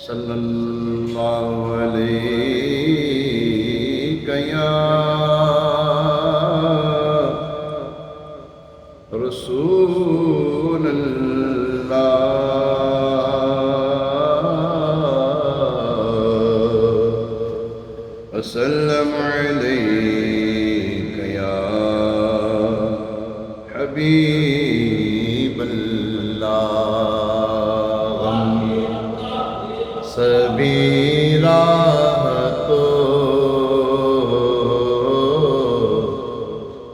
صلی اللہ علیہ یا رسول اللہ وسلم علیک یا حبیب اللہ سبھی راہ تو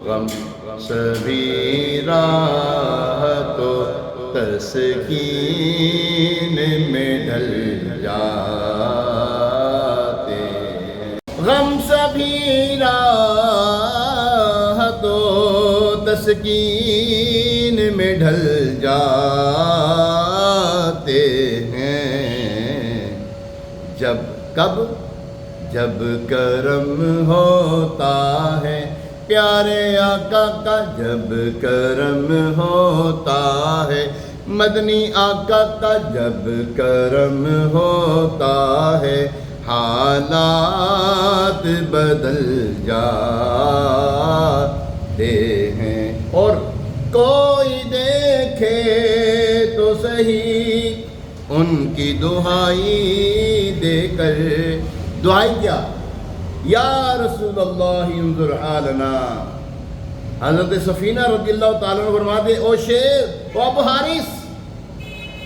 غم سبھی راہ تو تسکین میں ڈھل جاتے ہیں غم سبھی راہ تو تسکین میں ڈھل جاتے ہیں جب کرم ہوتا ہے پیارے آقا کا جب کرم ہوتا ہے مدنی آقا کا جب کرم ہوتا ہے حالات بدل جاتے ہیں اور کوئی دیکھے تو صحیح ان کی دعائی دے کر دعائی کیا یا رسول اللہ انظر حالنا حضرت سفینہ رضی اللہ تعالیٰ عنہ فرماتے او شیر او ابو حارث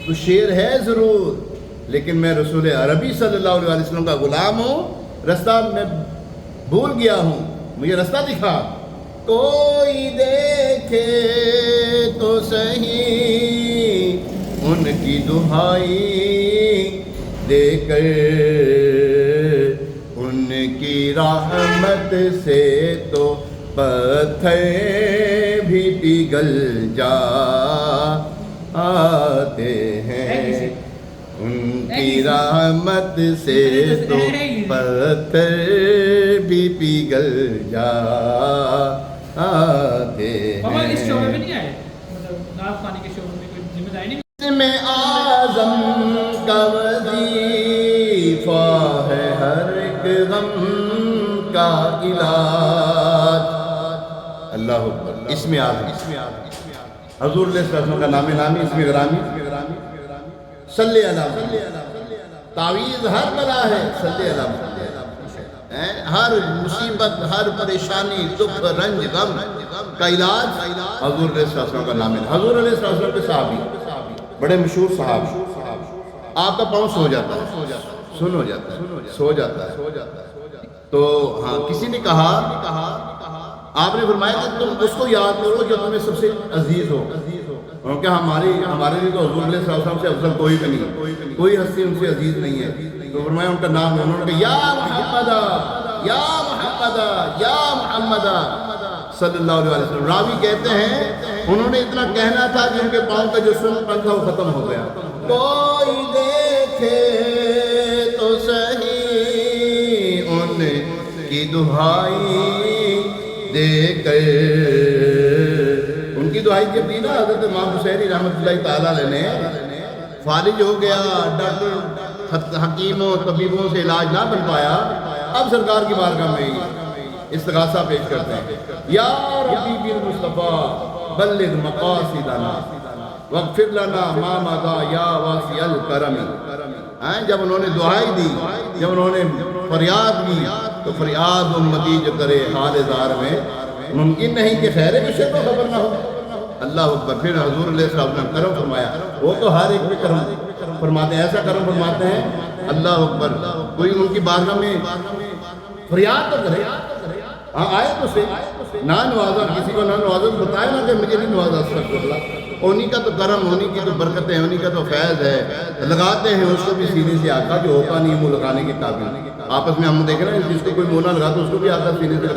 تو شیر ہے ضرور لیکن میں رسول عربی صلی اللہ علیہ وسلم کا غلام ہوں رستہ میں بھول گیا ہوں مجھے رستہ دکھا کوئی دیکھے تو صحیح ان کی دعائی دے کر ان کی رحمت سے تو پتھر بھی پگھل جاتے ہیں ان کی رحمت سے تو پتھر بھی پگھل جاتے ہیں میں اعظم کا وظیفہ ہے ہر ایک غم کا علاج اللہ اکبر اس میں اعظم حضور علیہ السلام کا نام نامی اس میں گرامی صلی اللہ تعویذ ہر بلا ہے صلی اللہ ہر مصیبت ہر پریشانی دکھ رنج غم کا علاج حضور علیہ السلام کا نام حضور علیہ السلام کے صحابی بڑے مشہور صحابی آپ کا پاؤں سو جاتا ہے سو جاتا ہے تو ہاں کسی نے کہا آپ نے فرمایا کہ تم اس کو یاد کرو جو تمہیں سب سے عزیز ہو کیونکہ ہمارے لیے تو حضور علیہ السلام سے افضل کوئی بھی نہیں کوئی ہستی ان سے عزیز نہیں ہے تو فرمایا ان کا نام ہے انہوں نے کہا یا محمد یا محمد یا محمد صلی اللہ علیہ وسلم راوی کہتے ہیں انہوں نے اتنا کہنا تھا کہ ان کے پاؤں کا جو سن پن تھا وہ ختم ہو گیا کوئی دیکھے تو صحیح ان کی دعائی دے کر ان کی دعائی جب دی نا حضرت امام حسینی رحمۃ اللہ تعالیٰ علیہ نے فارغ ہو گیا ڈاکٹر حکیموں طبیبوں سے علاج نہ بن پایا اب سرکار کی بارگاہ میں استغاثہ پیش کرتے ہیں یا ربی بالمصطفیٰ بلغ مقاصدنا واغفر لنا ما مضى یا واسع الکرم جب انہوں نے دعائی دی جب انہوں نے فریاد کی تو فریاد امتی جو کرے حال زار میں ممکن نہیں کہ خیر بشر کو خبر نہ ہو اللہ اکبر پھر حضور علیہ السلام نے کرم فرمایا وہ تو ہر ایک پہ کرم فرماتے ہیں ایسا کرم فرماتے ہیں اللہ اکبر کوئی ان کی بارگاہ میں فریاد تو کرے آئے تو سے نہ نوازا کسی کو نہ نوازا تو بتائے نا کہ مجھے نہیں نوازا استغفراللہ انہی کا تو کرم انہی کی تو برکتیں انہی کا تو فیض ہے لگاتے ہیں اس کو بھی سینے سے آقا جو ہوتا نہیں منہ لگانے کے قابل آپس میں ہم دیکھ رہے ہیں جس کو کوئی منہ نہ لگاتا اس کو بھی آقا سینے سے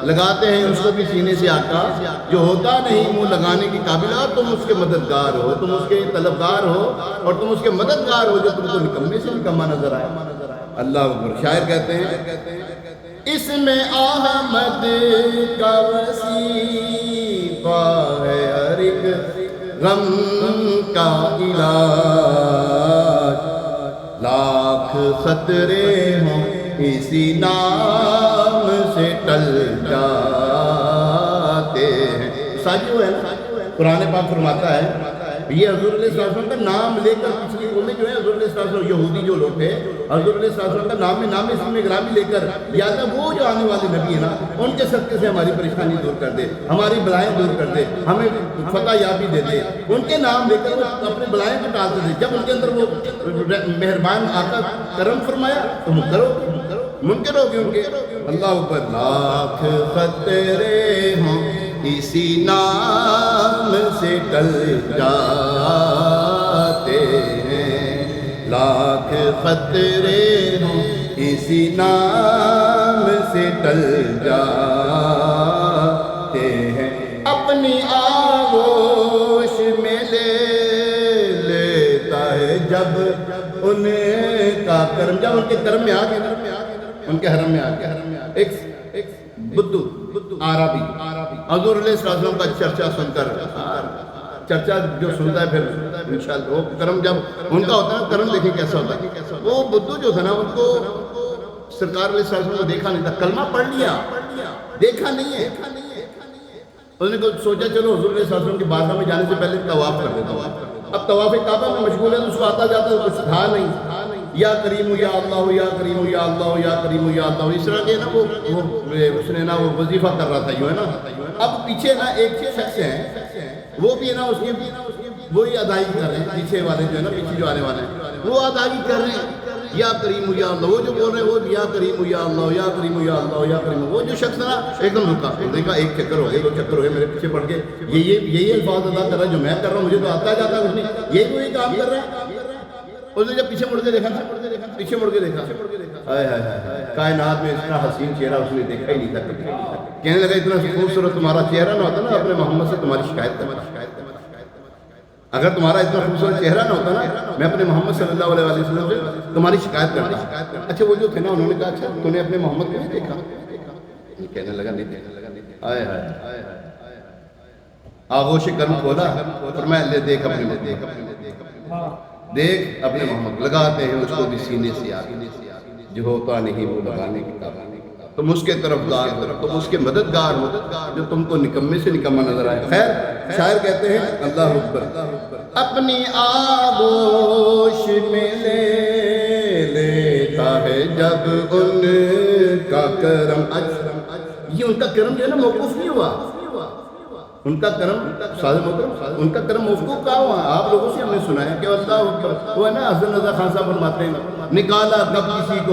لگاتے ہیں اس کو بھی سینے سے آقا جو ہوتا نہیں منہ لگانے کی قابل تم اس کے مددگار ہو تم اس کے طلبگار ہو اور تم اس کے مددگار ہو جو تم کو نکمے سے نکما نظر آئے اللہ اکبر شاعر کہتے ہیں اس میں احمد کا وصیفہ ہے ہر ایک غم کا علاج لا لاکھ خطرے ہوں اسی نام سے ٹل جاتے ہیں. ساجو ہے نا، قرآن پاک فرماتا ہے یہ حضور علیہ السلام کا نام لے کر پچھلی قومیں جو ہے حضور علیہ السلام یہودی جو لوگ تھے حضور علیہ السلام کا نام اسم گرامی لے کر یا تو وہ جو آنے والے نبی ہے نا ان کے صدقے سے ہماری پریشانی دور کر دے، ہماری بلائیں دور کر دے، ہمیں فتح یابی دے دے. ان کے نام لے کر وہ اپنے بلائیں کو ٹالتے تھے. جب ان کے اندر وہ مہربان آقا کرم فرمایا تو منکر ہو گئے ان کے. اللہ اکبر. لاکھ خطرے ہوں اسی نام سے ٹل جاتے ہیں، لاکھ خطرے ہوں اسی نام سے ٹل جاتے ہیں. اپنی آغوش میں لے لیتا ہے جب ان کا کرم، جب ان کے کرم میں آ گئے، ان کے حرم میں آ گئے. ایک بدو عربی حضور علیہ السلام کا چرچا سن کر، چرچا جو سنتا ہے پھر انشاءاللہ وہ کرم جب ان کا ہوتا ہے نا، کرم دیکھیں کیسا ہوتا ہے. وہ بدو جو تھا نا ان کو سرکار علیہ السلام کو دیکھا نہیں تھا، کلمہ پڑھ لیا، دیکھا نہیں ہے. انہوں نے سوچا چلو حضور علیہ السلام کی بارگاہ میں جانے سے پہلے طواف کر دیتا ہوں. اب طواف کعبہ میں مشغول ہے تو اس کو آتا جاتا کچھ تھا نہیں. یا کریم یا اللہ یا کریم یا اللہ یا کریم یا اللہ، اس طرح کے نا وہ اس نے نا وہ وظیفہ کر رہا تھا یوں ہے نا. اب پیچھے نا ایک شخص ہیں وہ بھی ہے نا اس کی وہی ادائیگی کر رہے ہیں. پیچھے والے جو ہے نا، پیچھے جو آنے والے ہیں وہ ادائیگی کر رہے ہیں یا کریم یا اللہ. وہ جو بول رہے ہیں وہ یا کریم یا اللہ یا کریم یا اللہ یا کریم. وہ جو شخص نا ایک دم رکا، دیکھا ایک چکر ہو گئے، دو چکر ہو گئے، میرے پیچھے پڑ کے یہی الفاظ ادا کر رہا ہے جو میں کر رہا ہوں، مجھے تو آتا جاتا کچھ نہیں، یہی وہی کام کر رہا ہے. اس نے جب پیچھے مڑ کے دیکھا، کائنات میں اتنا حسین چہرہ اس نے دیکھا ہی نہیں تھا کبھی. کہنے لگا اتنا خوبصورت تمہارا چہرہ نہ ہوتا نا، اپنے محمد سے تمہاری شکایت کرتا. اگر تمہارا اتنا خوبصورت چہرہ نہ ہوتا نا، میں اپنے محمد صلی اللہ علیہ وسلم سے تمہاری شکایت کرتا. اچھا وہ جو تھے نا انہوں نے کہا اچھا تو نے اپنے محمد کو نہیں دیکھا؟ کہنے لگا نہیں دیکھا. آئے ہائے آغوش کرم کھولا اور میں لے دیکھ اپنے دیکھ اپنے محمد. لگاتے ہیں اس کو بھی سینے سے آگے، جو ہوتا نہیں وہ لگانے کی طاقت. تم اس کے طرف دار ہو، تم اس کے مددگار ہو جو تم کو نکمے سے نکمہ نظر آئے. خیر شاعر کہتے ہیں اللہ اکبر. اپنی آغوش میں لے لیتا ہے جب ان کا کرم. یہ ان کا کرم جو ہے نا موقوف نہیں ہوا، ان کا کرم ان کا کرم موقوف کہا ہوا. آپ لوگوں سے ہم نے سنا ہے کہ اللہ اکبر وہ ہے نا حسن رضا خان صاحب فرماتے ہیں نکالا کب کسی کو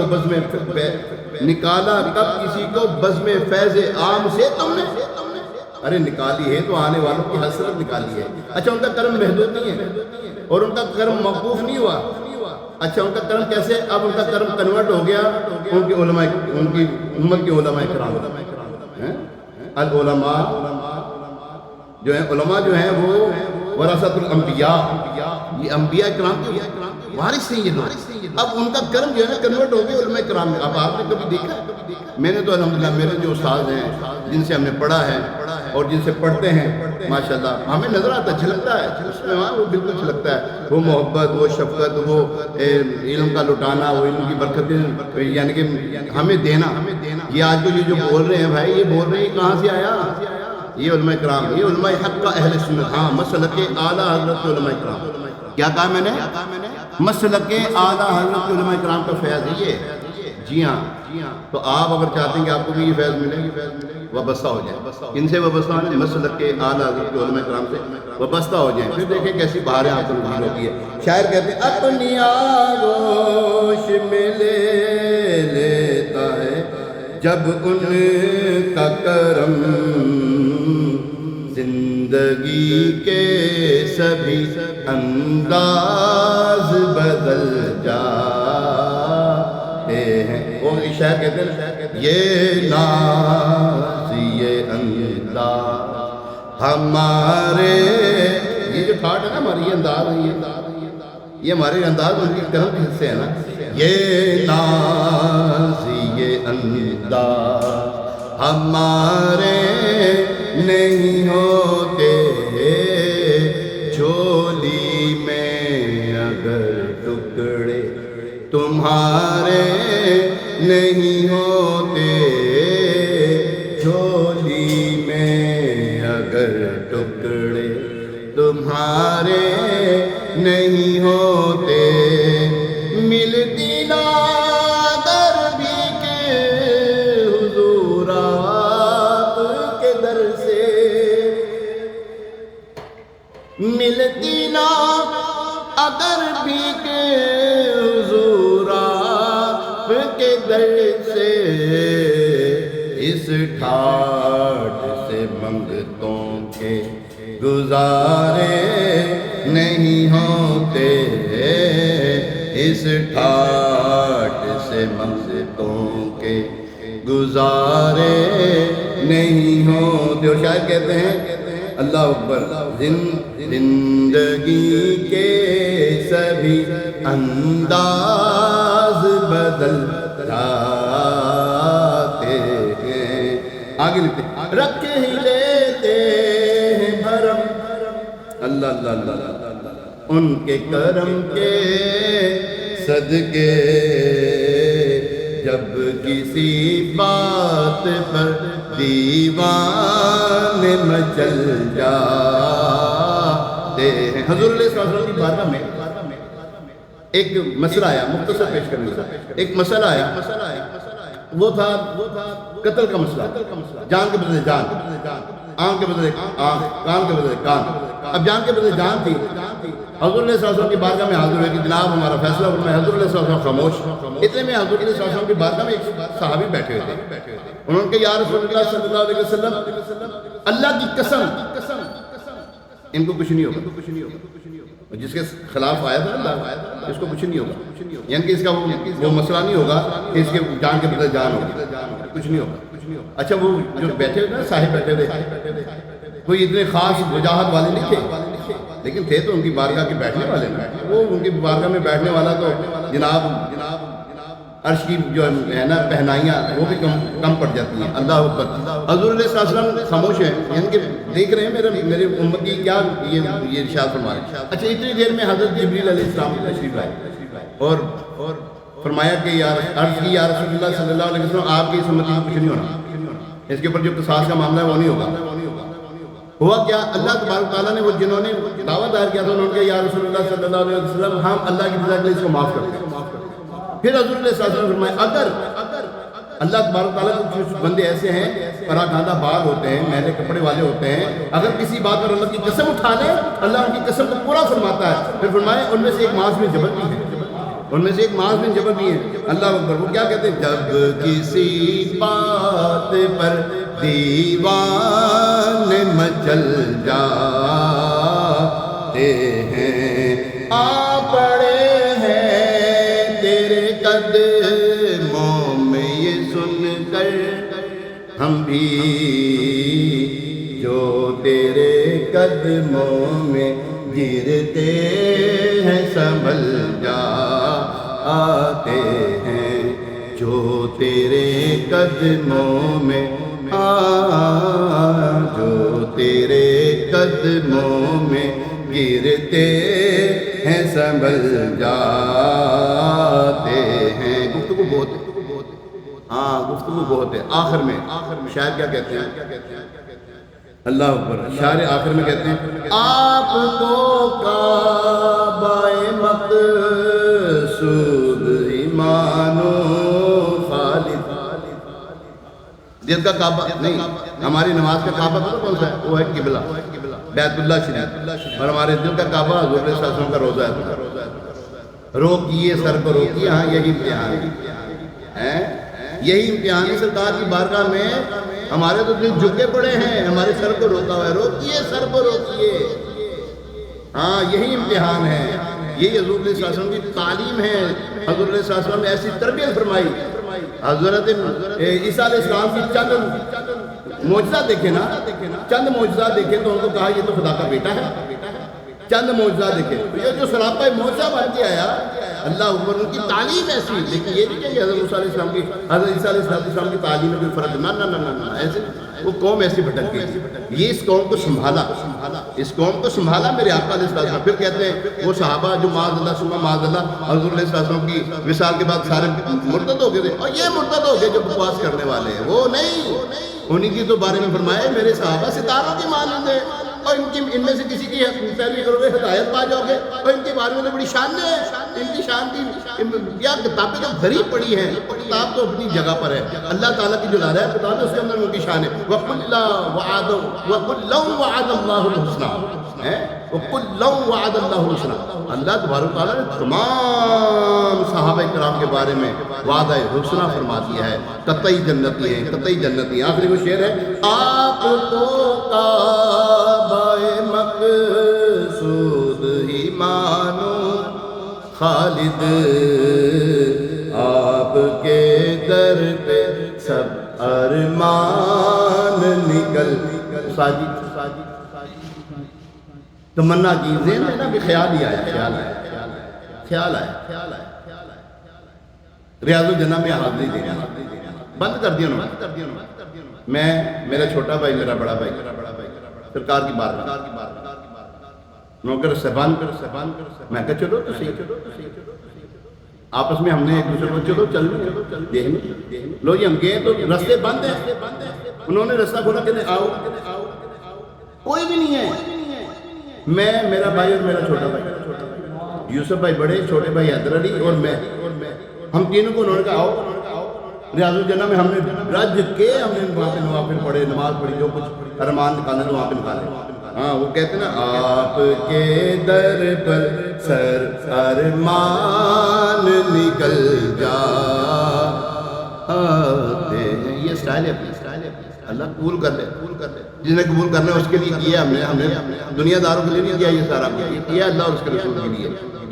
بزم فیض عام سے تم نے. ارے نکالی ہے تو آنے والوں کی حسرت نکالی ہے. اچھا ان کا کرم محدود نہیں ہے اور ان کا کرم موقوف نہیں ہوا. اچھا ان کا کرم کیسے؟ اب ان کا کرم کنورٹ ہو گیا ان کی علماء، ان کی امت کے علماء کرام. العلماء جو ہیں، علماء جو ہیں وہ ورثۃ الانبیاء، یہ انبیاء کرام کے وارث ہیں یہ لوگ. اب ان کا کرم جو ہے نا کنورٹ ہو گیا علماء کرام میں. اب آپ نے کبھی دیکھا؟ میں نے تو الحمدللہ میرے جو استاد ہیں جن سے ہم نے پڑھا ہے اور جن سے پڑھتے ہیں ماشاءاللہ ہمیں نظر آتا ہے، جھلکتا ہے اس میں، وہاں وہ بالکل جھلکتا ہے. وہ محبت، وہ شفقت، وہ علم کا لٹانا، وہ علم کی برکتیں یعنی کہ ہمیں دینا. یہ آج کو یہ جو بول رہے ہیں بھائی، یہ بول رہے ہیں کہاں سے آیا؟ یہ علماء کرام، یہ علماء حق کا اہل سنت. ہاں مسلک اعلیٰ حضرت علماء کرام. کیا کہا میں نے؟ مسلک اعلیٰ حضرت علماء کرام کا فیض ہے یہ. جی ہاں. تو آپ اگر چاہتے ہیں کہ آپ کو بھی یہ فیض ملے، وابستہ ہو جائیں. ان سے وابستہ ہونے؟ مسلک اعلیٰ حضرت علماء کرام سے وابستہ ہو جائیں. پھر دیکھیں کیسی بہاریں آپ کو نزول ہوتی ہے. شاعر کہتے ہیں اپنی آغوش میں لے لیتا ہے جب ان کا کرم، زندگی کے سبھی انداز بدل جاتے ہیں. وہ شاعر کہتے ہیں یہ ناز یہ انداز ہمارے، یہ جو ٹھاٹ ہے نا ہماری، یہ انداز ہے، یہ ہمارے انداز ان کی کرم کے حصے ہیں نا. یہ ناز یہ انداز ہمارے نہیں ہوتے جھولی میں اگر ٹکڑے تمہارے نہیں ہوتے، جھولی میں اگر ٹکڑے تمہارے نہیں ہوتے، ملتی نا در بھی کے حضور آپ کے در سے، ملتی نا اگر بھی کے حضور آپ کے در سے، اس ٹھاٹھ سے منگتوں کے گزارے نہیں ہوتے، اس ٹھاٹھ سے منگتوں کے گزارے نہیں ہوتے۔ اور شاید کہتے ہیں اللہ اکبر، زندگی کے سبھی انداز بدل جاتے ہیں، آگے لکھتے ہیں، رکھ ہی لیتے ہیں بھرم، اللہ اللہ اللہ اللہ، ان کے کرم کے صدقے، جب کسی بات پر دیوان مچل جاتے ہیں۔ حضور علیہ السلام کی بارگاہ میں ایک مسئلہ آیا، مختصر پیش کرنے کا ایک مسئلہ آیا، وہ تھا قتل کا مسئلہ، جان کے بدلے جان، آنکھ کے بدلے آنکھ، کان کے بدلے کان۔ اب جان کے بدلے جان تھی، حضور علیہ السلام کی بارگاہ میں حاضر ہوئے کہ جناب ہمارا فیصلہ فرمائے۔ حضور علیہ السلام خاموش، اتنے میں حضور علیہ السلام کی بارگاہ میں ایک صحابی بیٹھے ہوئے تھے، انہوں نے کہا یا رسول اللہ صلی اللہ علیہ وسلم، اللہ کی قسم ان کو کچھ نہیں ہوگا، جس کے خلاف آیا تھا اللہ، اس کو کچھ نہیں ہوگا، یعنی کہ اس کا وہ مسئلہ نہیں ہوگا کہ اس کے جان کے بدلے جان ہوگی، کچھ نہیں ہوگا۔ اچھا وہ جو بیٹھے ہوئے نا صاحب بیٹھے ہوئے، کوئی اتنے خاص وجاہت والے نہیں تھے، لیکن تھے تو ان کی بارگاہ کے بیٹھنے والے، وہ ان کی بارگاہ میں بیٹھنے والا تو جناب عرش کی جو ہے نا پہنائیاں وہ بھی کم پڑ جاتی ہیں۔ اللہ اکبر، حضور علیہ السلام خاموش ہیں، یعنی کہ دیکھ رہے ہیں میرے امتی کیا یہ ارشاد فرما رہے ہیں۔ اچھا اتنی دیر میں حضرت جبریل علیہ السلام تشریف لائے اور فرمایا کہ عرض کی یا رسول اللہ صلی اللہ علیہ وسلم، آپ کی اس امتی کو کچھ نہیں ہونا، اس کے اوپر جو قصاص کا معاملہ ہے وہ نہیں ہوگا۔ ہوا کیا، اللہ تبارک تعالیٰ نے وہ جنہوں نے دعویٰ دائر کیا تھا انہوں نے کہا یا رسول اللہ صلی اللہ علیہ وسلم، ہم اللہ کی رضا کے لیے اس کو معاف کرتے ہیں۔ پھر حضور علیہ السلام نے فرمایا اگر اللہ تبارک تعالیٰ کے کچھ بندے ایسے ہیں پراگندہ بال ہوتے ہیں، میلے کپڑے والے ہوتے ہیں، اگر کسی بات پر اللہ کی قسم اٹھا لیں اللہ ان کی قسم کو پورا فرماتا ہے۔ پھر فرمایا ان میں سے ایک معاذ بن جبل بھی ہے، ان میں سے ایک معاذ بن جبل بھی ہے۔ اللہ اکبر، وہ کیا کہتے ہیں، جب کسی بات پر دیوان مچل جاتے ہیں، آ پڑے ہیں تیرے قدموں میں، یہ سن کر ہم بھی جو تیرے قدموں میں گرتے ہیں سنبھل جاتے ہیں، جو تیرے قدموں میں جو تیرے قدموں میں گرتے ہیں سنبھل جاتے ہیں۔ گفتگو بہت ہے، ہاں گفتگو بہت ہے۔ آخر میں شاعر کیا کہتے ہیں، اللہ اکبر، شاعر آخر میں کہتے ہیں آپ کو کعبہ مقصود ایمان و خالد، دل کا کعبہ نہیں، ہماری نماز کا کعبہ کون سا ہے، وہ ہے قبلہ بیت اللہ شریف، اور ہمارے دل کا کعبہ حضور صلی اللہ علیہ وسلم کا روضہ ہے۔ روکیے سر کو روکیے، ہاں یہی امتحان ہے، یہی امتحان ہے سرکار کی بارگاہ میں۔ ہمارے تو دل جھکے پڑے ہیں، ہمارے سر کو روکا ہوا ہے، روکیے سر کو روکیے، ہاں یہی امتحان ہے۔ یہی حضور علیہ السلام کی تعلیم ہے، حضور علیہ السلام نے ایسی تربیت فرمائی۔ حضرت عیسیٰ علیہ السلام کی چند معجزات دیکھے نا، چند معجزات دیکھے تو ان کو کہا یہ تو خدا کا بیٹا ہے، چند معجزات دیکھے، یہ جو سراپا معجزہ بن کے آیا، اللہ اکبر، ان کی تعلیم ایسی، لیکن یہ نہیں کہ حضرت عیسیٰ علیہ السلام کی، حضرت عیسیٰ علیہ السلام کی تعلیم میں کوئی فرق، نہ ایسے وہ قوم ایسی بھٹک گئی، یہ اس قوم کو سنبھالا۔ اس قوم کو سنبھالا میرے آقا علیہ السلام. پھر کہتے ہیں وہ صحابہ جو معاذ اللہ ثم معاذ اللہ حضور علیہ السلام کی وصال کے بعد سارے مرتد ہو گئے تھے، اور یہ مرتد ہو گئے جو بکواس کرنے والے ہیں، وہ نہیں. انہی کی تو بارے میں فرمایا میرے صحابہ ستاروں کی مانند ہیں، اور ان میں سے کسی کی پیروی کرو گے ہدایت پا جاؤ گے. اور ان کے بارے میں تو بڑی شان ہے، ان کی شان کی کیا کتابیں تو بھری پڑی ہیں، کتاب تو اپنی جگہ پر ہے. اللہ تعالیٰ کی جو لا رہا ہے کتاب ہے اس کے اندر ان کی شان ہے. وَكُلًّا وَعَدَ اللَّهُ الْحُسْنَى، وَكُلًّا وَعَدَ اللَّهُ الْحُسْنَى. اللہ تبارک تعالیٰ نے تمام صحابہ کرام کے بارے میں وعدہ حسنہ فرما دیا ہے، قطعی جنتی ہیں، قطعی جنتی ہیں. آخری وہ شعر ہے، آپ کو کعبہ مقصود ہی مانو خالد، آپ کے در پہ سب ارمان نکل. ساجی تمنا کی ذہن میں نا بھی خیال ہی آیا، خیال آیا. ریاض الجنہ میں حاضری دینا بند کر دیا انہوں نے. میں، میرا چھوٹا بھائی، میرا بڑا بھائی سرکار کی بارگاہ نوکر صاحبان، میں کہا چلو تو صحیح. آپس میں ہم نے ایک دوسرے کو چلو دیکھنے لو جی ہم گئے تو رستے بند ہیں. انہوں نے رستہ کھولا کہ آؤ، کوئی بھی نہیں ہے. میں، میرا بھائی اور میرا چھوٹا بھائی، یوسف بھائی بڑے، چھوٹے بھائی حیدر علی اور میں، ہم تینوں کو انہوں نے کہا آؤ. ریاض الجنہ میں ہم نے رج کے ہم نے وہاں پہ نوافل پڑھے، نماز پڑھی، جو کچھ ارمان نکالنے تو وہاں پہ نکالے. ہاں وہ کہتے ہیں نا آپ کے در پر سر ارمان نکل جاتے ہیں. یہ سٹائل ہے اپنی، اللہ قبول کر لے. جس نے قبول کرنا ہے اس کے لیے کیا ہم نے دنیا داروں کے لیے نہیں کیا. یہ سارا کیا اللہ اور اس کے رسول کے لیے.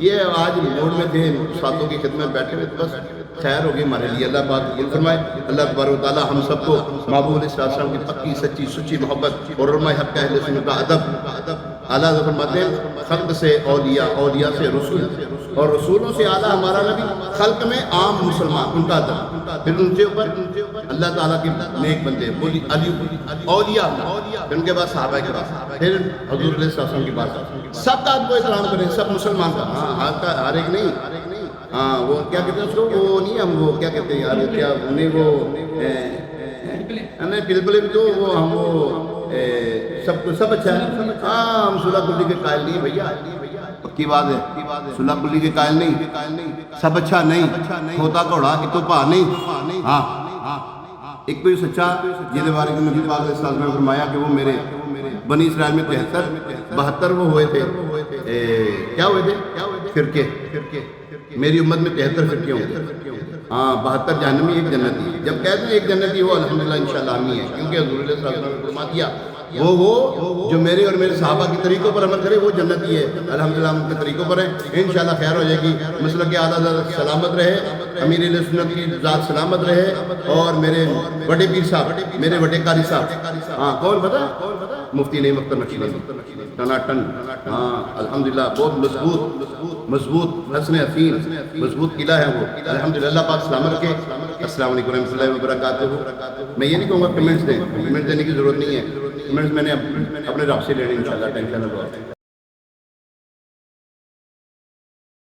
یہ آج موڑ میں تھے ساتھوں کی خدمت بیٹھے ہوئے، بس خیر ہوگی ہمارے لیے. اللہ پاک قبول فرمائے. اللہ تبارک و تعالیٰ ہم سب کو محبوب علیہ السلام کی پکی سچی سچی محبت اور علماء حق اہل سنت کا ادب. اعلیٰ فرماتے ہیں خلق سے اولیاء، اولیاء سے رسول، اور رسولوں سے اعلیٰ ہمارا نبی، خلق میں عام مسلمان ان کا ادب. پھر ان سے اوپر اللہ تعالیٰ کے نیک بندے علی اولیاء، پھر ان کے بعد صحابہ کرام، پھر حضور علیہ السلام کی بات. سب کا ادب و احترام کریں، سب مسلمان کا. ہاں ہر ایک نہیں. ہاں وہ کیا کہتے ہیں اس کو، وہ نہیں ہم وہ کیا کہتے ہیں یار، کیا انہیں وہ ہمیں پلپلے بھی تو وہ ہم وہ سب کو سب اچھا ہے. ہاں ہم صلح کلی کے قائل نہیں بھیا، پکی بات ہے. صلح کلی کے قائل نہیں، سب اچھا نہیں، کھوتا گھوڑا ایک تو پا نہیں. ہاں ایک کوئی سچا جہدے بارے میں نبی پاک علیہ السلام نے فرمایا کہ وہ میرے بنی اسرائیل میں 72 وہ ہوئے تھے، کیا ہوئے تھے فرقے. میری امت میں 73 فرقے ہوں گے. ہاں 72 جہنمی، ایک جنتی. جب کہتے ہیں ایک جنتی وہ الحمدللہ انشاءاللہ ہم ہی ہے، کیونکہ حضور علیہ السلام نے فرما دیا وہ جو میرے اور میرے صحابہ کے طریقوں پر عمل کرے وہ جنتی ہے. الحمدللہ ہم ان کے طریقوں پر ہیں، انشاءاللہ خیر ہو جائے گی. مسلک اعلیٰ ذات سلامت رہے، امیر علیہ سنت کی ذات سلامت رہے، اور میرے بڑے پیر صاحب، میرے بڑے قاری صاحب، ہاں کون پتہ، مفتی نعیم اختر نقشی ٹناٹن. ہاں الحمدللہ بہت مضبوط حسن حسین مضبوط قلعہ ہے وہ. الحمدللہ اللہ پاک سلامت رکھے. السلام علیکم ورحمۃ اللہ وبرکاتہ. میں یہ نہیں کہوں گا کمنٹس دیں، کمنٹس دینے کی ضرورت نہیں ہے. کمنٹس میں نے اپنے رب سے لینے انشاءاللہ ٹینشن نہ لو.